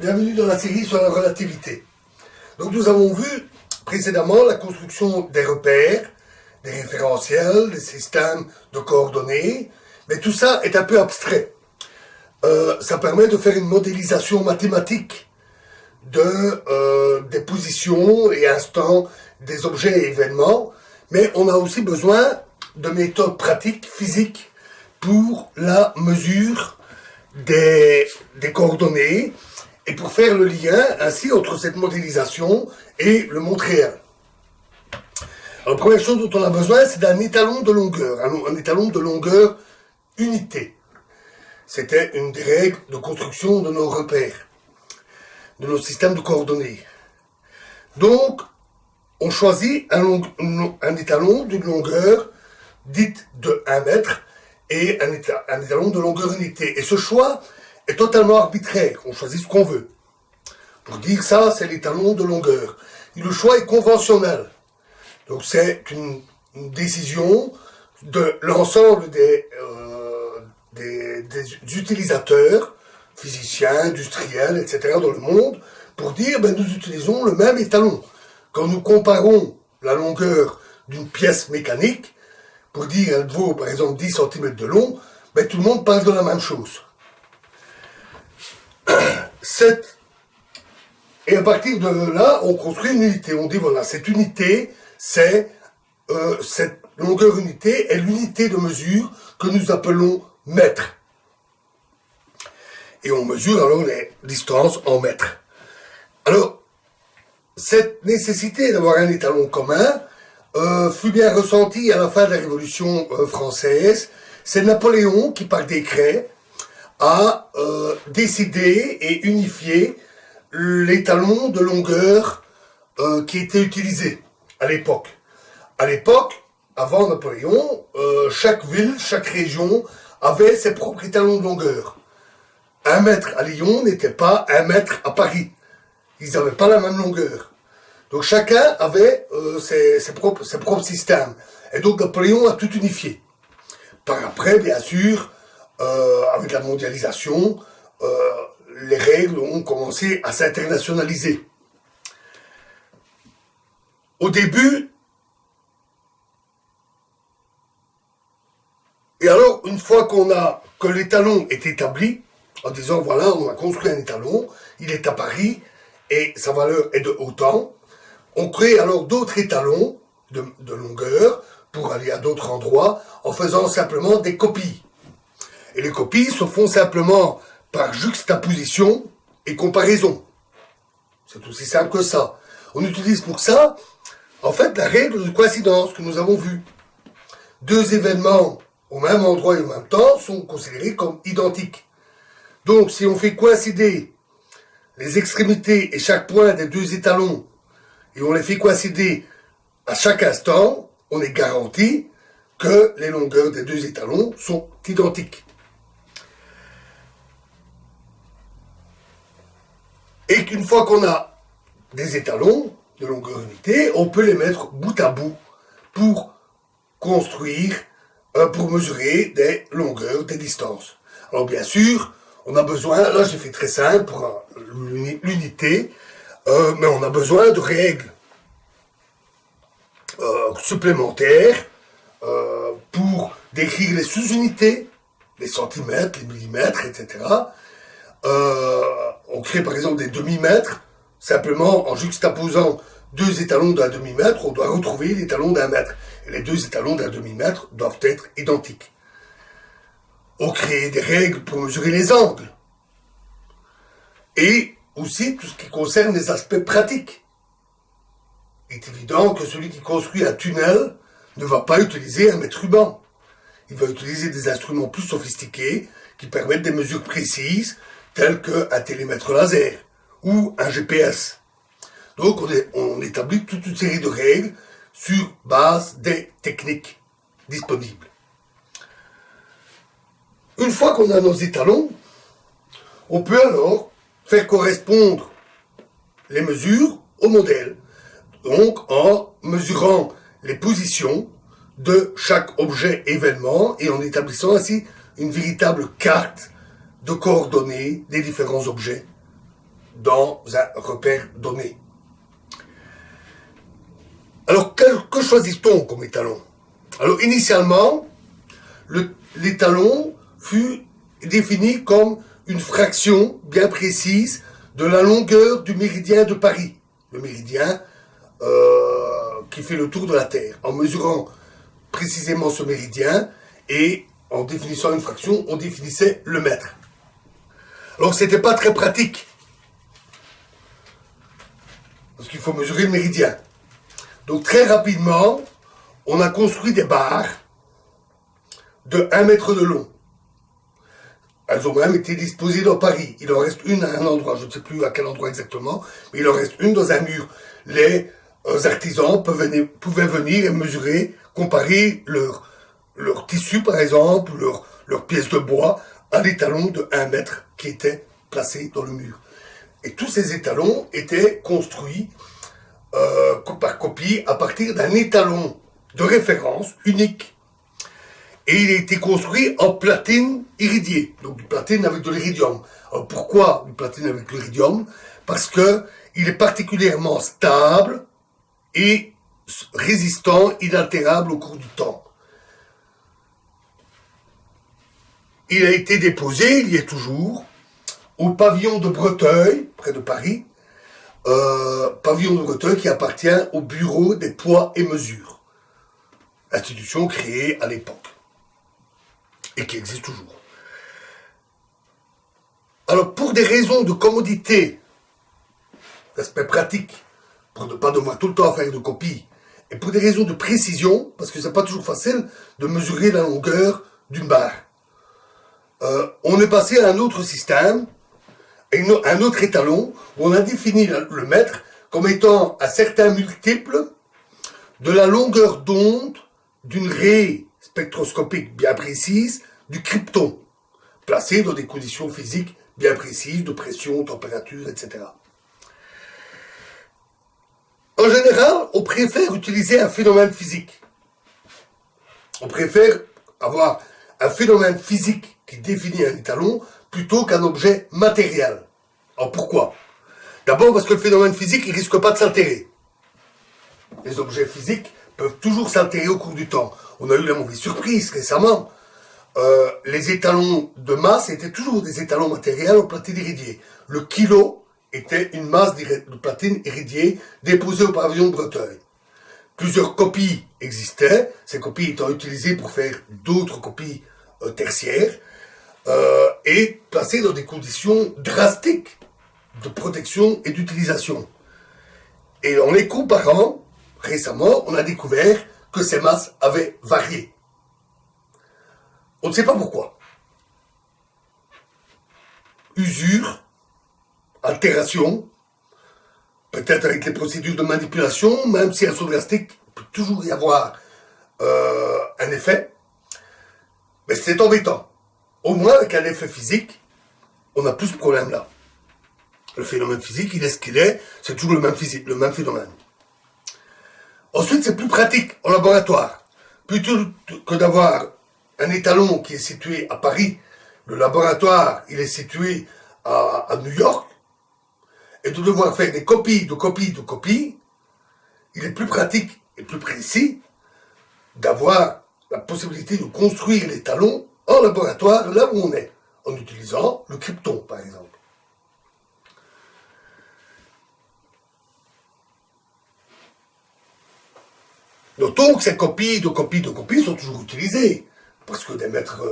Bienvenue dans la série sur la relativité. Donc nous avons vu précédemment la construction des repères, des référentiels, des systèmes de coordonnées, mais tout ça est un peu abstrait. Ça permet de faire une modélisation mathématique des positions et instants des objets et événements, mais on a aussi besoin de méthodes pratiques, physiques, pour la mesure des coordonnées et pour faire le lien ainsi entre cette modélisation et le monde réel. Alors, la première chose dont on a besoin, c'est d'un étalon de longueur, un étalon de longueur unité. C'était une des règles de construction de nos repères, de nos systèmes de coordonnées. Donc, on choisit un étalon d'une longueur dite de 1 mètre et un étalon de longueur unité. Et ce choix est totalement arbitraire. On choisit ce qu'on veut. Pour dire ça, c'est l'étalon de longueur. Et le choix est conventionnel. Donc c'est une décision de l'ensemble des utilisateurs, physiciens, industriels, etc. dans le monde, pour dire nous utilisons le même étalon. Quand nous comparons la longueur d'une pièce mécanique, pour dire elle vaut par exemple 10 cm de long, tout le monde parle de la même chose. Et à partir de là, on construit une unité. On dit voilà, cette unité, cette longueur unité est l'unité de mesure que nous appelons mètre. Et on mesure alors les distances en mètres. Alors, cette nécessité d'avoir un étalon commun fut bien ressentie à la fin de la Révolution française. C'est Napoléon qui, par décret, a décidé et unifié l'étalon de longueur qui était utilisé à l'époque. À l'époque, avant Napoléon, chaque ville, chaque région avait ses propres étalons de longueur. 1 mètre à Lyon n'était pas 1 mètre à Paris. Ils n'avaient pas la même longueur. Donc chacun avait ses propres systèmes. Et donc Napoléon a tout unifié. Par après, bien sûr, avec la mondialisation, les règles ont commencé à s'internationaliser. Au début, et alors une fois que l'étalon est établi, en disant voilà, on a construit un étalon, il est à Paris et sa valeur est de autant, on crée alors d'autres étalons de longueur pour aller à d'autres endroits en faisant simplement des copies. Et les copies se font simplement par juxtaposition et comparaison. C'est aussi simple que ça. On utilise pour ça, en fait, la règle de coïncidence que nous avons vue. 2 événements au même endroit et au même temps sont considérés comme identiques. Donc, si on fait coïncider les extrémités et chaque point des 2 étalons, et on les fait coïncider à chaque instant, on est garanti que les longueurs des 2 étalons sont identiques. Et qu'une fois qu'on a des étalons de longueur unité, on peut les mettre bout à bout pour construire, pour mesurer des longueurs, des distances. Alors bien sûr, on a besoin, là j'ai fait très simple pour l'unité, mais on a besoin de règles supplémentaires pour décrire les sous-unités, les centimètres, les millimètres, etc. On crée par exemple des demi-mètres, simplement en juxtaposant 2 étalons d'un demi-mètre, on doit retrouver l'étalon d'1 mètre. Et les 2 étalons d'un demi-mètre doivent être identiques. On crée des règles pour mesurer les angles. Et aussi tout ce qui concerne les aspects pratiques. Il est évident que celui qui construit un tunnel ne va pas utiliser un mètre ruban. Il va utiliser des instruments plus sophistiqués qui permettent des mesures précises, tels qu'un télémètre laser ou un GPS. Donc on établit toute une série de règles sur base des techniques disponibles. Une fois qu'on a nos étalons, on peut alors faire correspondre les mesures au modèle. Donc en mesurant les positions de chaque objet événement et en établissant ainsi une véritable carte de coordonnées des différents objets dans un repère donné. Alors, que choisit-on comme étalon? Alors, initialement, l'étalon fut défini comme une fraction bien précise de la longueur du méridien de Paris. Le méridien qui fait le tour de la Terre. En mesurant précisément ce méridien et en définissant une fraction, on définissait le mètre. Alors, c'était pas très pratique. Parce qu'il faut mesurer le méridien. Donc, très rapidement, on a construit des barres de 1 mètre de long. Elles ont même été disposées dans Paris. Il en reste une à un endroit, je ne sais plus à quel endroit exactement, mais il en reste une dans un mur. Les artisans pouvaient venir et mesurer, comparer leur tissu par exemple, leurs pièces de bois, à l'étalon de 1 mètre qui était placé dans le mur. Et tous ces étalons étaient construits par copie à partir d'un étalon de référence unique. Et il a été construit en platine iridiée, donc du platine avec de l'iridium. Alors pourquoi du platine avec de l'iridium? Parce que il est particulièrement stable et résistant, inaltérable au cours du temps. Il a été déposé, il y est toujours, au pavillon de Breteuil, près de Paris, pavillon de Breteuil qui appartient au Bureau des poids et mesures, institution créée à l'époque et qui existe toujours. Alors pour des raisons de commodité, d'aspect pratique, pour ne pas devoir tout le temps faire de copies, et pour des raisons de précision, parce que c'est pas toujours facile de mesurer la longueur d'une barre, on est passé à un autre système, un autre étalon, où on a défini le mètre comme étant un certain multiple de la longueur d'onde d'une raie spectroscopique bien précise du krypton, placé dans des conditions physiques bien précises de pression, température, etc. En général, on préfère utiliser un phénomène physique. On préfère avoir un phénomène physique qui définit un étalon plutôt qu'un objet matériel. Alors pourquoi? D'abord parce que le phénomène physique, il risque pas de s'altérer. Les objets physiques peuvent toujours s'altérer au cours du temps. On a eu la mauvaise surprise récemment. Les étalons de masse étaient toujours des étalons matériels en platine iridiée. Le kilo était une masse de platine iridiée déposée au pavillon de Breteuil. Plusieurs copies existaient, ces copies étant utilisées pour faire d'autres copies tertiaires, et placées dans des conditions drastiques de protection et d'utilisation. Et en les comparant, récemment, on a découvert que ces masses avaient varié. On ne sait pas pourquoi. Usure, altération, peut-être avec les procédures de manipulation, même si elles sont drastiques, il peut toujours y avoir un effet. Mais c'est embêtant. Au moins, avec un effet physique, on n'a plus ce problème-là. Le phénomène physique, il est ce qu'il est, c'est toujours le même phénomène. Ensuite, c'est plus pratique en laboratoire. Plutôt que d'avoir un étalon qui est situé à Paris, le laboratoire, il est situé à New York, et de devoir faire des copies, il est plus pratique et plus précis d'avoir la possibilité de construire l'étalon en laboratoire, là où on est, en utilisant le krypton, par exemple. Notons que ces copies sont toujours utilisées, parce que des mètres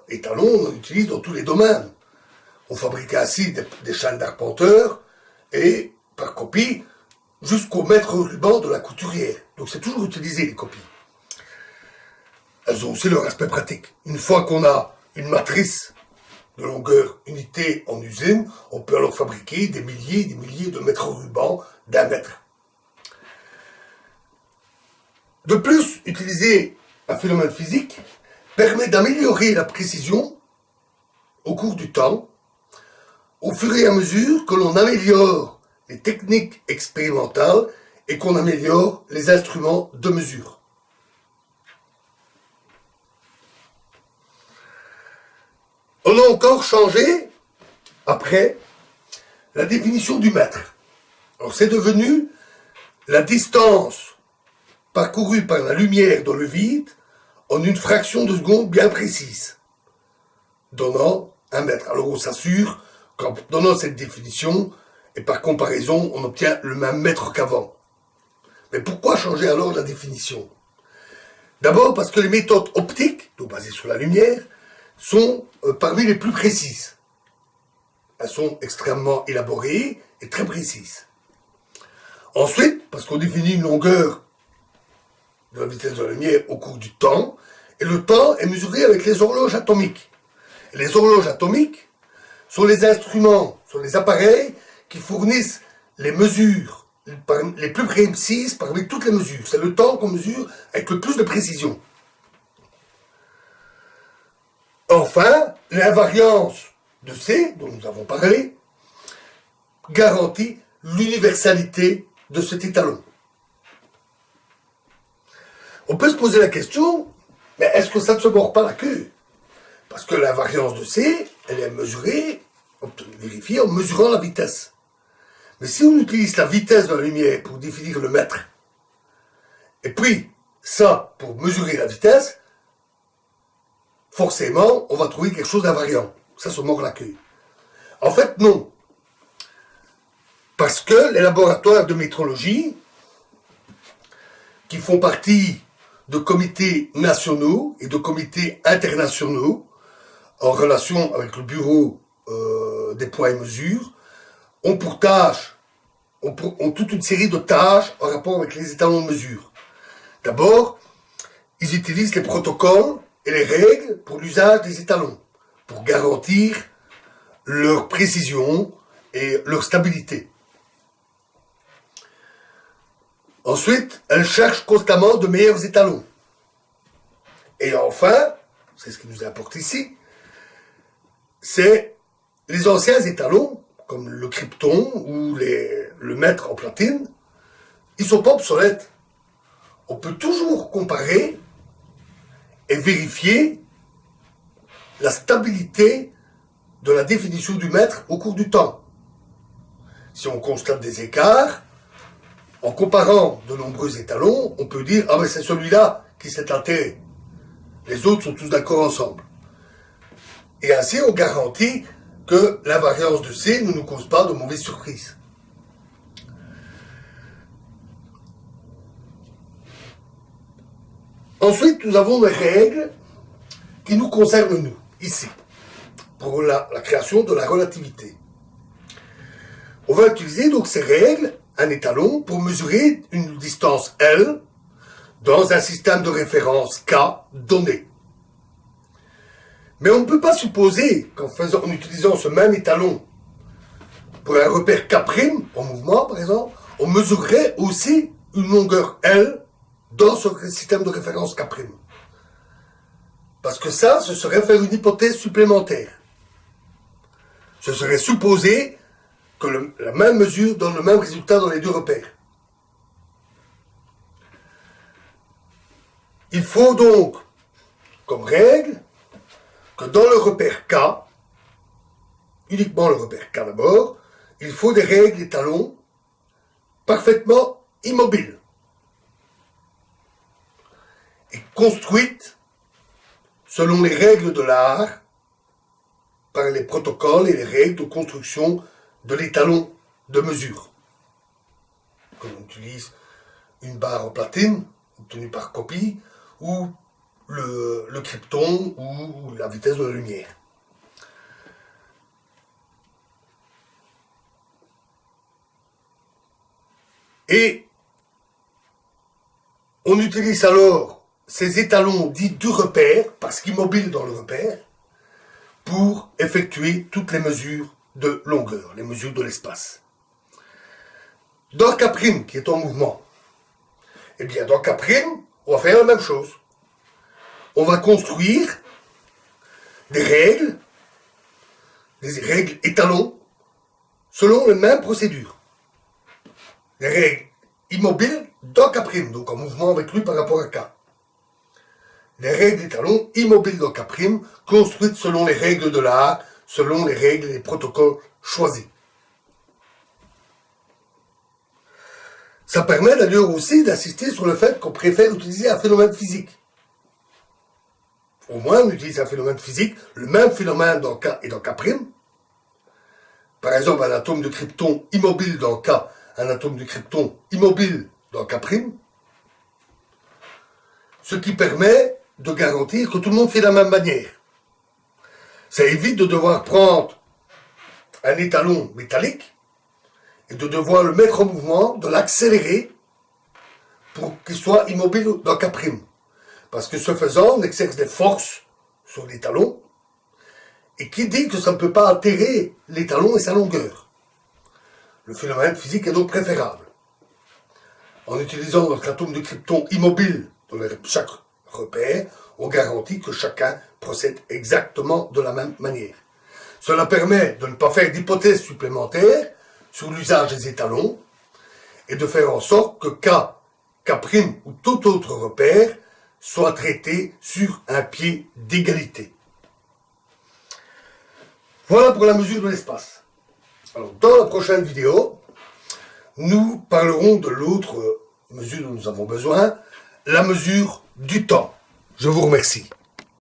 étalons, on en utilise dans tous les domaines. On fabriquait ainsi des chaînes d'arpenteurs, et par copie, jusqu'au mètre ruban de la couturière. Donc c'est toujours utilisé, les copies. Elles ont aussi leur aspect pratique. Une fois qu'on a une matrice de longueur unité en usine, on peut alors fabriquer des milliers de mètres rubans d'1 mètre. De plus, utiliser un phénomène physique permet d'améliorer la précision au cours du temps, au fur et à mesure que l'on améliore les techniques expérimentales et qu'on améliore les instruments de mesure. On a encore changé, après, la définition du mètre. Alors c'est devenu la distance parcourue par la lumière dans le vide en une fraction de seconde bien précise, donnant 1 mètre. Alors on s'assure qu'en donnant cette définition, et par comparaison, on obtient le même mètre qu'avant. Mais pourquoi changer alors la définition? D'abord parce que les méthodes optiques, donc basées sur la lumière, sont parmi les plus précises. Elles sont extrêmement élaborées et très précises. Ensuite, parce qu'on définit une longueur de la vitesse de la lumière au cours du temps, et le temps est mesuré avec les horloges atomiques. Et les horloges atomiques sont les instruments, sont les appareils qui fournissent les mesures les plus précises parmi toutes les mesures. C'est le temps qu'on mesure avec le plus de précision. Enfin, l'invariance de C, dont nous avons parlé, garantit l'universalité de cet étalon. On peut se poser la question, mais est-ce que ça ne se mord pas la queue? Parce que l'invariance de C, elle est mesurée, vérifiée en mesurant la vitesse. Mais si on utilise la vitesse de la lumière pour définir le mètre, et puis ça pour mesurer la vitesse, forcément, on va trouver quelque chose d'invariant. Ça se mord la queue. En fait, non. Parce que les laboratoires de métrologie, qui font partie de comités nationaux et de comités internationaux, en relation avec le bureau des poids et mesures, ont pour tâche, ont toute une série de tâches en rapport avec les étalons de mesure. D'abord, ils utilisent les protocoles et les règles pour l'usage des étalons, pour garantir leur précision et leur stabilité. Ensuite, elles cherchent constamment de meilleurs étalons. Et enfin, c'est ce qui nous importe ici, c'est les anciens étalons, comme le krypton ou le mètre en platine, ils ne sont pas obsolètes. On peut toujours comparer et vérifier la stabilité de la définition du mètre au cours du temps. Si on constate des écarts, en comparant de nombreux étalons, on peut dire « Ah mais c'est celui-là qui s'est altéré. Les autres sont tous d'accord ensemble. » Et ainsi on garantit que l'invariance de C ne nous cause pas de mauvaises surprises. Ensuite, nous avons des règles qui nous concernent nous, ici, pour la création de la relativité. On va utiliser donc ces règles, un étalon, pour mesurer une distance L dans un système de référence K donné. Mais on ne peut pas supposer qu'en utilisant ce même étalon pour un repère K' en mouvement, par exemple, on mesurerait aussi une longueur L dans ce système de référence K'. Parce que ça, ce serait faire une hypothèse supplémentaire. Ce serait supposer que la même mesure donne le même résultat dans les deux repères. Il faut donc, comme règle, que dans le repère K, uniquement le repère K d'abord, il faut des règles étalons parfaitement immobiles et construites selon les règles de l'art par les protocoles et les règles de construction de l'étalon de mesure. Comme on utilise une barre en platine obtenue par copie ou le krypton ou la vitesse de la lumière. Et on utilise alors ces étalons dits du repère, parce qu'immobiles dans le repère, pour effectuer toutes les mesures de longueur, les mesures de l'espace. Dans K', qui est en mouvement, eh bien dans K', on va faire la même chose. On va construire des règles étalons, selon les mêmes procédures. Les règles immobiles dans K', donc en mouvement avec lui par rapport à K. Les règles étalons immobiles dans K', construites selon les règles de l'art, selon les règles et les protocoles choisis. Ça permet d'ailleurs aussi d'insister sur le fait qu'on préfère utiliser un phénomène physique. Au moins, on utilise un phénomène physique, le même phénomène dans K et dans K'. Par exemple, un atome de krypton immobile dans K, un atome de krypton immobile dans K'. Ce qui permet de garantir que tout le monde fait de la même manière. Ça évite de devoir prendre un étalon métallique et de devoir le mettre en mouvement, de l'accélérer pour qu'il soit immobile dans K'. Parce que ce faisant, on exerce des forces sur l'étalon, et qui dit que ça ne peut pas altérer l'étalon et sa longueur. Le phénomène physique est donc préférable. En utilisant notre atome de krypton immobile dans chaque repère, on garantit que chacun procède exactement de la même manière. Cela permet de ne pas faire d'hypothèses supplémentaires sur l'usage des étalons et de faire en sorte que K, K' ou tout autre repère soit traité sur un pied d'égalité. Voilà pour la mesure de l'espace. Alors, dans la prochaine vidéo, nous parlerons de l'autre mesure dont nous avons besoin, la mesure du temps. Je vous remercie.